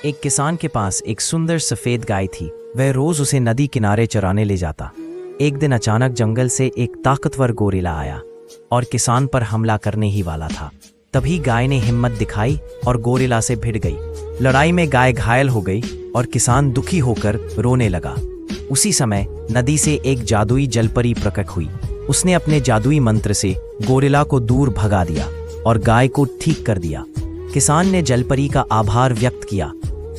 एक किसान के पास एक सुंदर सफेद गाय थी। वह रोज उसे नदी किनारे चराने ले जाता। एक दिन अचानक जंगल से एक ताकतवर गोरिल्ला आया और किसान पर हमला करने ही वाला था। तभी गाय ने हिम्मत दिखाई और गोरिल्ला से भिड़ गई। लड़ाई में गाय घायल हो गई और किसान दुखी होकर रोने लगा। उसी समय नदी से एक जादुई जलपरी प्रकट हुई। उसने अपने जादुई मंत्र से गोरिल्ला को दूर भगा दिया और गाय को ठीक कर दिया। किसान ने जलपरी का आभार व्यक्त किया।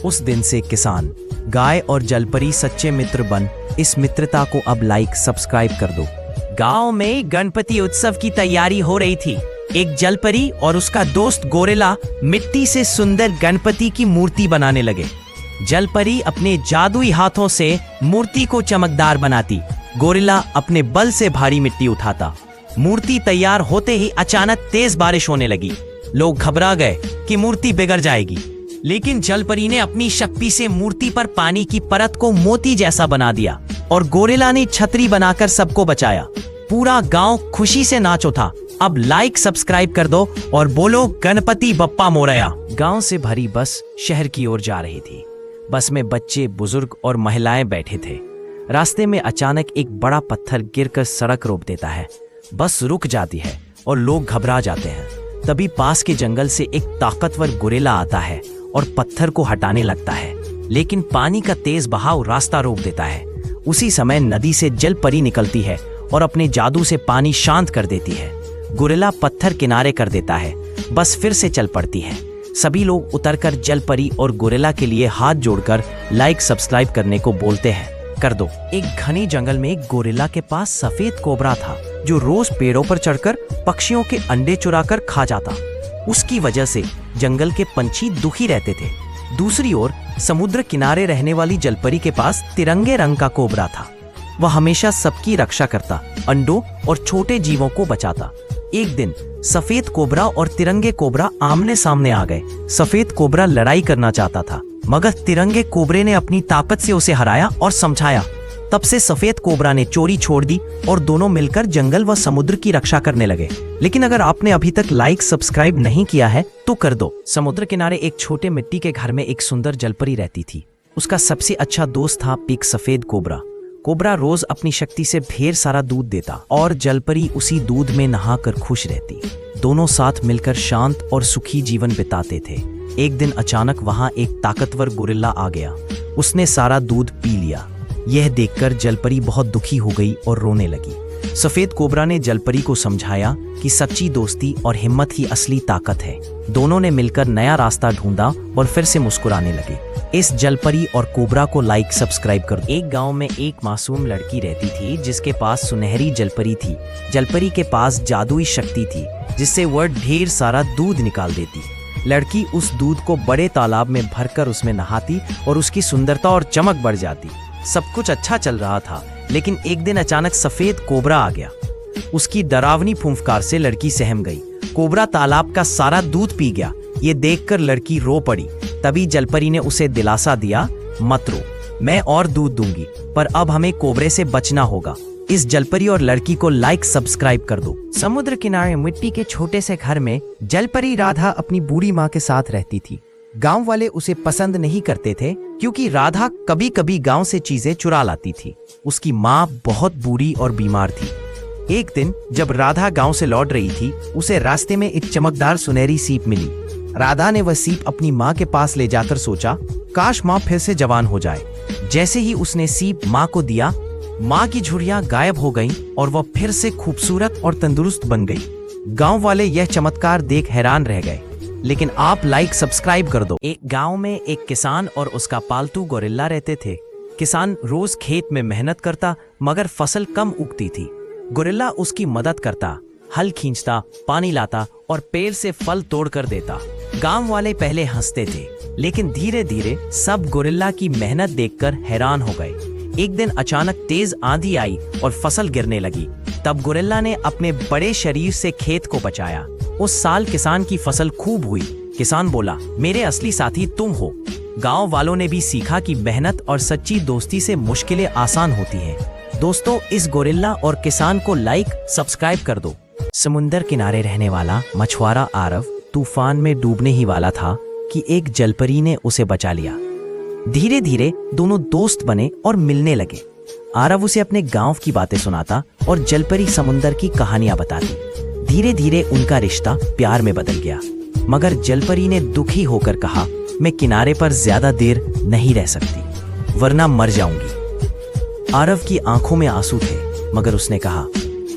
उस दिन से किसान, गाय और जलपरी सच्चे मित्र बन। इस मित्रता को अब लाइक सब्सक्राइब कर दो। गांव में गणपति उत्सव की तैयारी हो रही थी। एक जलपरी और उसका दोस्त गोरिल्ला मिट्टी से सुंदर गणपति की मूर्ति बनाने लगे। जलपरी अपने जादुई हाथों से मूर्ति को चमकदार बनाती। गोरिल्ला अपने बल से भारी मिट्टी उठाता। मूर्ति तैयार होते ही अचानक तेज बारिश होने लगी। लोग घबरा गए कि मूर्ति बिगड़ जाएगी, लेकिन जलपरी ने अपनी शक्ति से मूर्ति पर पानी की परत को मोती जैसा बना दिया और गोरिल्ला ने छतरी बनाकर सबको बचाया। पूरा गांव खुशी से नाच उठा। अब लाइक सब्सक्राइब कर दो और बोलो गणपति बप्पा मोरया। गांव से भरी बस शहर की ओर जा रही थी। बस में बच्चे, बुजुर्ग और महिलाएं बैठे थे। रास्ते में अचानक एक बड़ा पत्थर गिरकर सड़क रोक देता है। बस रुक जाती है और लोग घबरा जाते हैं। तभी पास के जंगल से एक ताकतवर गोरिल्ला आता है और पत्थर को हटाने लगता है, लेकिन पानी का तेज बहाव रास्ता रोक देता है। उसी समय नदी से जलपरी निकलती है और अपने जादू से पानी शांत कर देती है। गोरिल्ला पत्थर किनारे कर देता है। बस फिर से चल पड़ती है। सभी लोग उतरकर जलपरी और गोरिल्ला के लिए हाथ जोड़कर लाइक सब्सक्राइब करने को बोलते हैं। कर दो। एक घने जंगल में एक गोरिल्ला के पास सफेद कोबरा था, जो रोज पेड़ों पर चढ़कर पक्षियों के अंडे चुराकर खा जाता। उसकी वजह से जंगल के पंछी दुखी रहते थे। दूसरी ओर समुद्र किनारे रहने वाली जलपरी के पास तिरंगे रंग का कोबरा था। वह हमेशा सबकी रक्षा करता, अंडों और छोटे जीवों को बचाता। एक दिन सफेद कोबरा और तिरंगे कोबरा आमने सामने आ गए। सफेद कोबरा लड़ाई करना चाहता था, मगर तिरंगे कोबरे ने अपनी ताकत से उसे हराया और समझाया। तब से सफेद कोबरा ने चोरी छोड़ दी और दोनों मिलकर जंगल व समुद्र की रक्षा करने लगे। लेकिन अगर आपने अभी तक लाइक सब्सक्राइब नहीं किया है तो कर दो। समुद्र किनारे एक छोटे मिट्टी के घर में एक सुंदर जलपरी रहती थी। उसका सबसे अच्छा दोस्त था एक सफेद कोबरा। कोबरा रोज अपनी शक्ति से ढेर सारा दूध देता और जलपरी उसी दूध में नहाकर खुश रहती। दोनों साथ मिलकर शांत और सुखी जीवन बिताते थे। एक दिन अचानक वहां एक ताकतवर गोरिल्ला आ गया। उसने सारा दूध पी लिया। यह देखकर जलपरी बहुत दुखी हो गई और रोने लगी। सफेद कोबरा ने जलपरी को समझाया कि सच्ची दोस्ती और हिम्मत ही असली ताकत है। दोनों ने मिलकर नया रास्ता ढूंढा और फिर से मुस्कुराने लगे। इस जलपरी और कोबरा को लाइक सब्सक्राइब कर दो। एक गांव में एक मासूम लड़की रहती थी, जिसके पास सुनहरी जलपरी थी। जलपरी के पास जादुई शक्ति थी, जिससे वह ढेर सारा दूध निकाल देती। लड़की उस दूध को बड़े तालाब में भरकर उसमें नहाती और उसकी सुंदरता और चमक बढ़ जाती। सब कुछ अच्छा चल रहा था, लेकिन एक दिन अचानक सफेद कोबरा आ गया। उसकी डरावनी फुंफकार से लड़की सहम गई। कोबरा तालाब का सारा दूध पी गया। ये देखकर लड़की रो पड़ी। तभी जलपरी ने उसे दिलासा दिया, मत रो, मैं और दूध दूंगी, पर अब हमें कोबरे से बचना होगा। इस जलपरी और लड़की को लाइक सब्सक्राइब कर दो। समुद्र किनारे मिट्टी के छोटे से घर में जलपरी राधा अपनी बूढ़ी माँ के साथ रहती थी। गांव वाले उसे पसंद नहीं करते थे, क्योंकि राधा कभी कभी गांव से चीजें चुरा लाती थी। उसकी माँ बहुत बूढ़ी और बीमार थी। एक दिन जब राधा गांव से लौट रही थी, उसे रास्ते में एक चमकदार सुनहरी सीप मिली। राधा ने वह सीप अपनी माँ के पास ले जाकर सोचा, काश माँ फिर से जवान हो जाए। जैसे ही उसने सीप माँ को दिया, माँ की झुर्रियां गायब हो गईं और वह फिर से खूबसूरत और तंदुरुस्त बन गई। गांव वाले यह चमत्कार देख हैरान रह गए। लेकिन आप लाइक सब्सक्राइब कर दो। एक गांव में एक किसान और उसका पालतू गोरिल्ला रहते थे। किसान रोज खेत में मेहनत करता, मगर फसल कम उगती थी। गोरिल्ला उसकी मदद करता, हल खींचता, पानी लाता और पेड़ से फल तोड़ कर देता। गांव वाले पहले हंसते थे, लेकिन धीरे धीरे सब गोरिल्ला की मेहनत देखकर हैरान हो गए। एक दिन अचानक तेज आंधी आई और फसल गिरने लगी। तब गोरिल्ला ने अपने बड़े शरीर से खेत को बचाया। उस साल किसान की फसल खूब हुई। किसान बोला, मेरे असली साथी तुम हो। गांव वालों ने भी सीखा कि मेहनत और सच्ची दोस्ती से मुश्किलें आसान होती हैं। दोस्तों, इस गोरिल्ला और किसान को लाइक सब्सक्राइब कर दो। समुंदर किनारे रहने वाला मछुआरा आरव तूफान में डूबने ही वाला था कि एक जलपरी ने उसे बचा लिया। धीरे धीरे दोनों दोस्त बने और मिलने लगे। आरव उसे अपने गांव की बातें सुनाता और जलपरी समुंदर की कहानियां बताती। धीरे धीरे उनका रिश्ता प्यार में बदल गया, मगर जलपरी ने दुखी होकर कहा, मैं किनारे पर ज्यादा देर नहीं रह सकती, वरना मर जाऊंगी। आरव की आंखों में आंसू थे, मगर उसने कहा,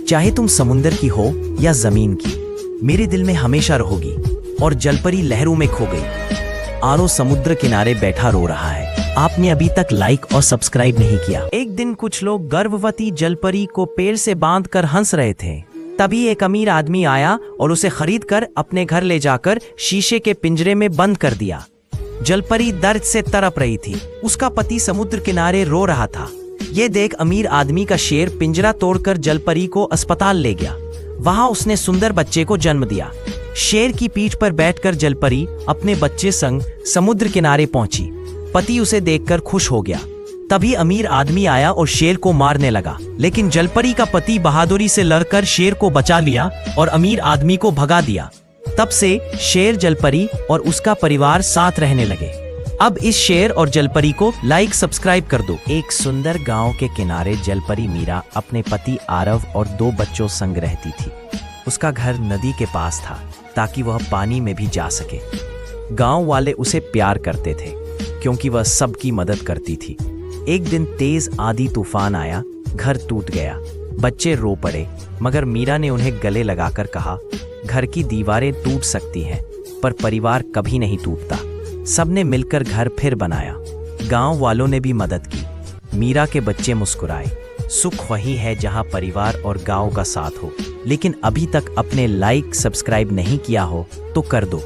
चाहे तुम समुंदर की हो या जमीन की, मेरे दिल में हमेशा रहोगी। और जलपरी लहरों में खो गई। आरव समुद्र किनारे बैठा रो रहा है। आपने अभी तक लाइक और सब्सक्राइब नहीं किया। एक दिन कुछ लोग गर्भवती जलपरी को पेड़ से बांधकर हंस रहे थे। तभी एक अमीर आदमी आया और उसे खरीद कर अपने घर ले जाकर शीशे के पिंजरे में बंद कर दिया। जलपरी दर्द से तड़प रही थी। उसका पति समुद्र किनारे रो रहा था। ये देख अमीर आदमी का शेर पिंजरा तोड़कर जलपरी को अस्पताल ले गया। वहां उसने सुंदर बच्चे को जन्म दिया। शेर की पीठ पर बैठकर जलपरी अपने बच्चे संग समुद्र किनारे पहुंची। पति उसे देखकर खुश हो गया। तभी अमीर आदमी आया और शेर को मारने लगा, लेकिन जलपरी का पति बहादुरी से लड़कर शेर को बचा लिया और अमीर आदमी को भगा दिया। तब से शेर, जलपरी और उसका परिवार साथ रहने लगे। अब इस शेर और जलपरी को लाइक सब्सक्राइब कर दो। एक सुंदर गांव के किनारे जलपरी मीरा अपने पति आरव और 2 बच्चों संग रहती थी। उसका घर नदी के पास था ताकि वह पानी में भी जा सके। गांव वाले उसे प्यार करते थे क्योंकि वह सबकी मदद करती थी। एक दिन तेज आंधी तूफान आया, घर टूट गया, बच्चे रो पड़े, मगर मीरा ने उन्हें गले लगाकर कहा, घर की दीवारें टूट सकती हैं पर परिवार कभी नहीं टूटता। सबने मिलकर घर फिर बनाया। गांव वालों ने भी मदद की। मीरा के बच्चे मुस्कुराए। सुख वही है जहां परिवार और गांव का साथ हो। लेकिन अभी तक अपने लाइक सब्सक्राइब नहीं किया हो तो कर दो।